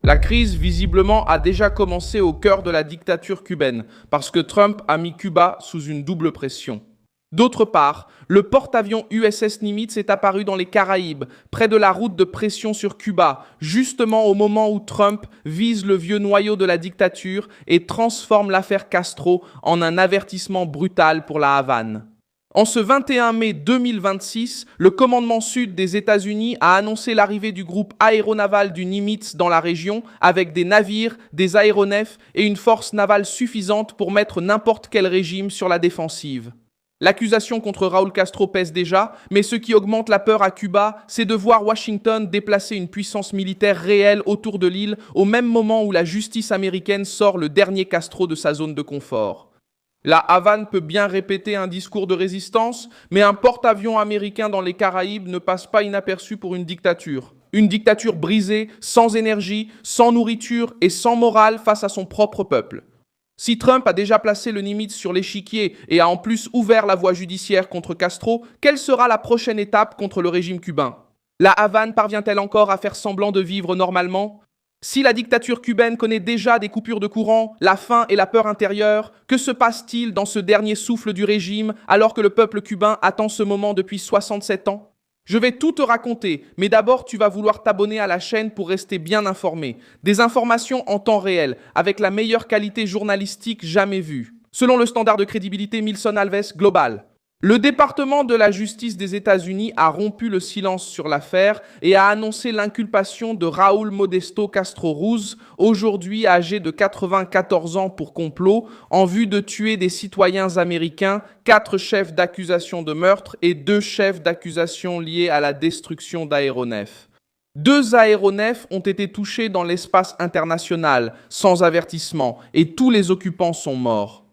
La crise, visiblement, a déjà commencé au cœur de la dictature cubaine, parce que Trump a mis Cuba sous une double pression. D'autre part, le porte-avions USS Nimitz est apparu dans les Caraïbes, près de la route de pression sur Cuba, justement au moment où Trump vise le vieux noyau de la dictature et transforme l'affaire Castro en un avertissement brutal pour la Havane. En ce 21 mai 2026, le commandement sud des États-Unis a annoncé l'arrivée du groupe aéronaval du Nimitz dans la région avec des navires, des aéronefs et une force navale suffisante pour mettre n'importe quel régime sur la défensive. L'accusation contre Raúl Castro pèse déjà, mais ce qui augmente la peur à Cuba, c'est de voir Washington déplacer une puissance militaire réelle autour de l'île au même moment où la justice américaine sort le dernier Castro de sa zone de confort. La Havane peut bien répéter un discours de résistance, mais un porte-avions américain dans les Caraïbes ne passe pas inaperçu pour une dictature. Une dictature brisée, sans énergie, sans nourriture et sans morale face à son propre peuple. Si Trump a déjà placé le Nimitz sur l'échiquier et a en plus ouvert la voie judiciaire contre Castro, quelle sera la prochaine étape contre le régime cubain? La Havane parvient-elle encore à faire semblant de vivre normalement? Si la dictature cubaine connaît déjà des coupures de courant, la faim et la peur intérieure, que se passe-t-il dans ce dernier souffle du régime alors que le peuple cubain attend ce moment depuis 67 ans? Je vais tout te raconter, mais d'abord tu vas vouloir t'abonner à la chaîne pour rester bien informé. Des informations en temps réel, avec la meilleure qualité journalistique jamais vue. Selon le standard de crédibilité Milson Alves Global. Le département de la justice des États-Unis a rompu le silence sur l'affaire et a annoncé l'inculpation de Raúl Modesto Castro Ruz, aujourd'hui âgé de 94 ans pour complot, en vue de tuer des citoyens américains, 4 chefs d'accusation de meurtre et 2 chefs d'accusation liés à la destruction d'aéronefs. 2 aéronefs ont été touchés dans l'espace international, sans avertissement, et tous les occupants sont morts.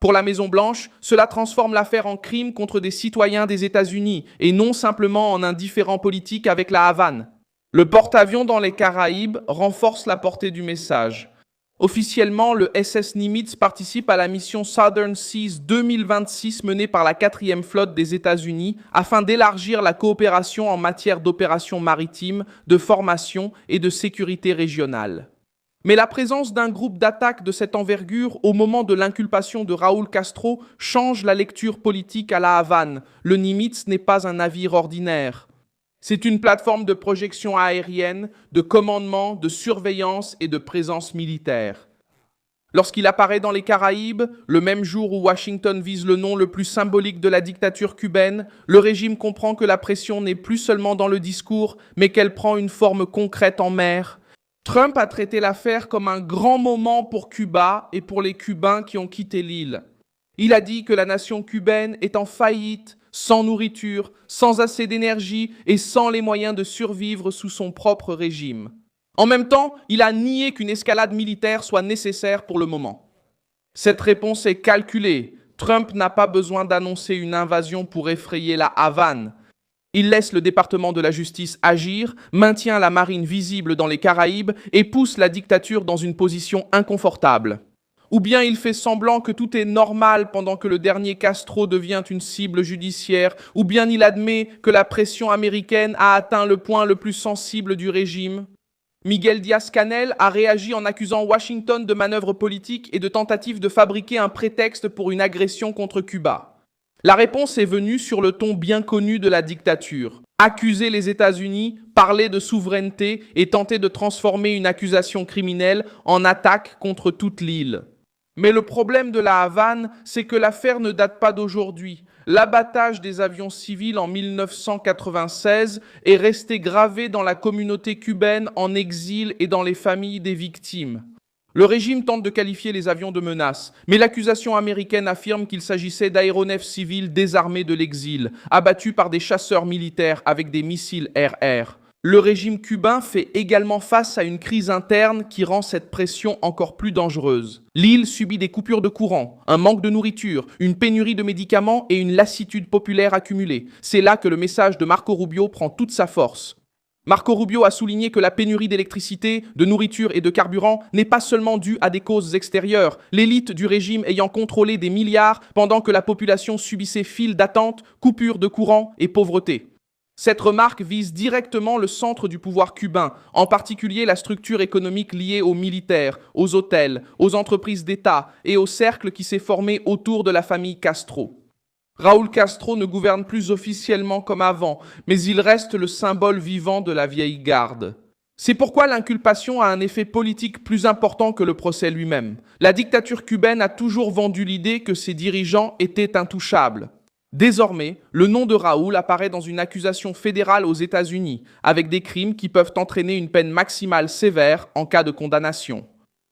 Pour la Maison-Blanche, cela transforme l'affaire en crime contre des citoyens des États-Unis et non simplement en un différend politique avec la Havane. Le porte-avions dans les Caraïbes renforce la portée du message. Officiellement, le SS Nimitz participe à la mission Southern Seas 2026 menée par la 4e flotte des États-Unis afin d'élargir la coopération en matière d'opérations maritimes, de formation et de sécurité régionale. Mais la présence d'un groupe d'attaque de cette envergure au moment de l'inculpation de Raúl Castro change la lecture politique à la Havane. Le Nimitz n'est pas un navire ordinaire. C'est une plateforme de projection aérienne, de commandement, de surveillance et de présence militaire. Lorsqu'il apparaît dans les Caraïbes, le même jour où Washington vise le nom le plus symbolique de la dictature cubaine, le régime comprend que la pression n'est plus seulement dans le discours, mais qu'elle prend une forme concrète en mer. Trump a traité l'affaire comme un grand moment pour Cuba et pour les Cubains qui ont quitté l'île. Il a dit que la nation cubaine est en faillite, sans nourriture, sans assez d'énergie et sans les moyens de survivre sous son propre régime. En même temps, il a nié qu'une escalade militaire soit nécessaire pour le moment. Cette réponse est calculée. Trump n'a pas besoin d'annoncer une invasion pour effrayer la Havane. Il laisse le département de la justice agir, maintient la marine visible dans les Caraïbes et pousse la dictature dans une position inconfortable. Ou bien il fait semblant que tout est normal pendant que le dernier Castro devient une cible judiciaire, ou bien il admet que la pression américaine a atteint le point le plus sensible du régime. Miguel Díaz-Canel a réagi en accusant Washington de manœuvres politiques et de tentatives de fabriquer un prétexte pour une agression contre Cuba. La réponse est venue sur le ton bien connu de la dictature. Accuser les États-Unis, parler de souveraineté et tenter de transformer une accusation criminelle en attaque contre toute l'île. Mais le problème de la Havane, c'est que l'affaire ne date pas d'aujourd'hui. L'abattage des avions civils en 1996 est resté gravé dans la communauté cubaine en exil et dans les familles des victimes. Le régime tente de qualifier les avions de menace, mais l'accusation américaine affirme qu'il s'agissait d'aéronefs civils désarmés de l'exil, abattus par des chasseurs militaires avec des missiles air-air. Le régime cubain fait également face à une crise interne qui rend cette pression encore plus dangereuse. L'île subit des coupures de courant, un manque de nourriture, une pénurie de médicaments et une lassitude populaire accumulée. C'est là que le message de Marco Rubio prend toute sa force. Marco Rubio a souligné que la pénurie d'électricité, de nourriture et de carburant n'est pas seulement due à des causes extérieures, l'élite du régime ayant contrôlé des milliards pendant que la population subissait files d'attente, coupures de courant et pauvreté. Cette remarque vise directement le centre du pouvoir cubain, en particulier la structure économique liée aux militaires, aux hôtels, aux entreprises d'État et au cercle qui s'est formé autour de la famille Castro. Raúl Castro ne gouverne plus officiellement comme avant, mais il reste le symbole vivant de la vieille garde. C'est pourquoi l'inculpation a un effet politique plus important que le procès lui-même. La dictature cubaine a toujours vendu l'idée que ses dirigeants étaient intouchables. Désormais, le nom de Raúl apparaît dans une accusation fédérale aux États-Unis, avec des crimes qui peuvent entraîner une peine maximale sévère en cas de condamnation.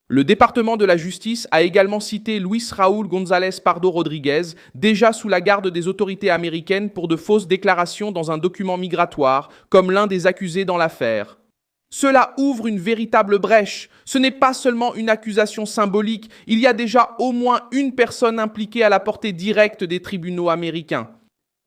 Le département de la justice a également cité Luis Raúl González Pardo Rodríguez, déjà sous la garde des autorités américaines pour de fausses déclarations dans un document migratoire, comme l'un des accusés dans l'affaire. Cela ouvre une véritable brèche. Ce n'est pas seulement une accusation symbolique, il y a déjà au moins une personne impliquée à la portée directe des tribunaux américains.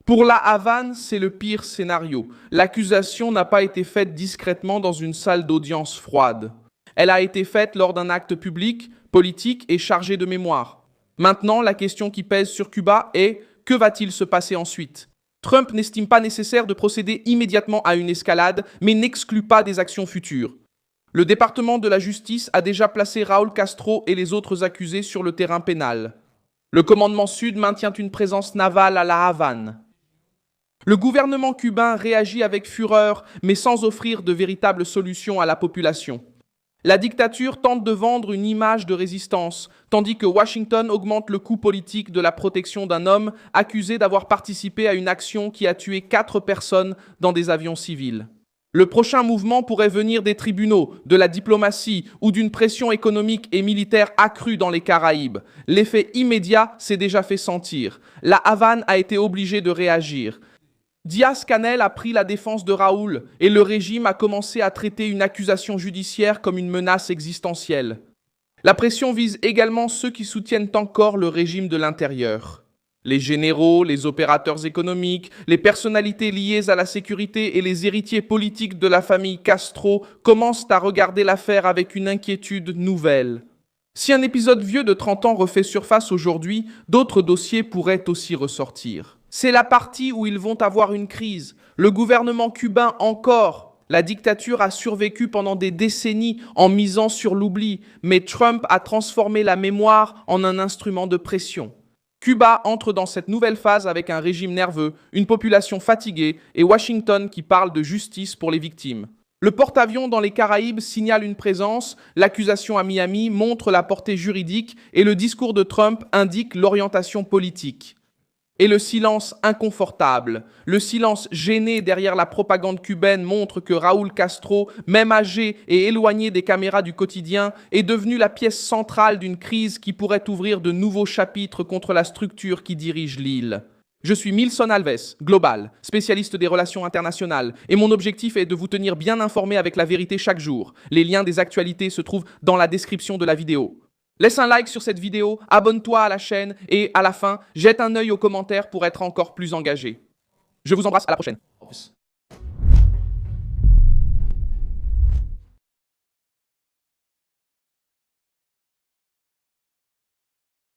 Pour la Havane, c'est le pire scénario. L'accusation n'a pas été faite discrètement dans une salle d'audience froide. Elle a été faite lors d'un acte public, politique et chargé de mémoire. Maintenant, la question qui pèse sur Cuba est « que va-t-il se passer ensuite ?» Trump n'estime pas nécessaire de procéder immédiatement à une escalade, mais n'exclut pas des actions futures. Le département de la justice a déjà placé Raúl Castro et les autres accusés sur le terrain pénal. Le commandement sud maintient une présence navale à La Havane. Le gouvernement cubain réagit avec fureur, mais sans offrir de véritables solutions à la population. La dictature tente de vendre une image de résistance, tandis que Washington augmente le coût politique de la protection d'un homme accusé d'avoir participé à une action qui a tué 4 personnes dans des avions civils. Le prochain mouvement pourrait venir des tribunaux, de la diplomatie ou d'une pression économique et militaire accrue dans les Caraïbes. L'effet immédiat s'est déjà fait sentir. La Havane a été obligée de réagir. Díaz-Canel a pris la défense de Raúl et le régime a commencé à traiter une accusation judiciaire comme une menace existentielle. La pression vise également ceux qui soutiennent encore le régime de l'intérieur. Les généraux, les opérateurs économiques, les personnalités liées à la sécurité et les héritiers politiques de la famille Castro commencent à regarder l'affaire avec une inquiétude nouvelle. Si un épisode vieux de 30 ans refait surface aujourd'hui, d'autres dossiers pourraient aussi ressortir. C'est la partie où ils vont avoir une crise. Le gouvernement cubain encore. La dictature a survécu pendant des décennies en misant sur l'oubli, mais Trump a transformé la mémoire en un instrument de pression. Cuba entre dans cette nouvelle phase avec un régime nerveux, une population fatiguée et Washington qui parle de justice pour les victimes. Le porte-avions dans les Caraïbes signale une présence, l'accusation à Miami montre la portée juridique et le discours de Trump indique l'orientation politique. Et le silence inconfortable, le silence gêné derrière la propagande cubaine montre que Raúl Castro, même âgé et éloigné des caméras du quotidien, est devenu la pièce centrale d'une crise qui pourrait ouvrir de nouveaux chapitres contre la structure qui dirige l'île. Je suis Milson Alves, Global, spécialiste des relations internationales, et mon objectif est de vous tenir bien informé avec la vérité chaque jour. Les liens des actualités se trouvent dans la description de la vidéo. Laisse un like sur cette vidéo, abonne-toi à la chaîne et à la fin, jette un œil aux commentaires pour être encore plus engagé. Je vous embrasse, à la prochaine.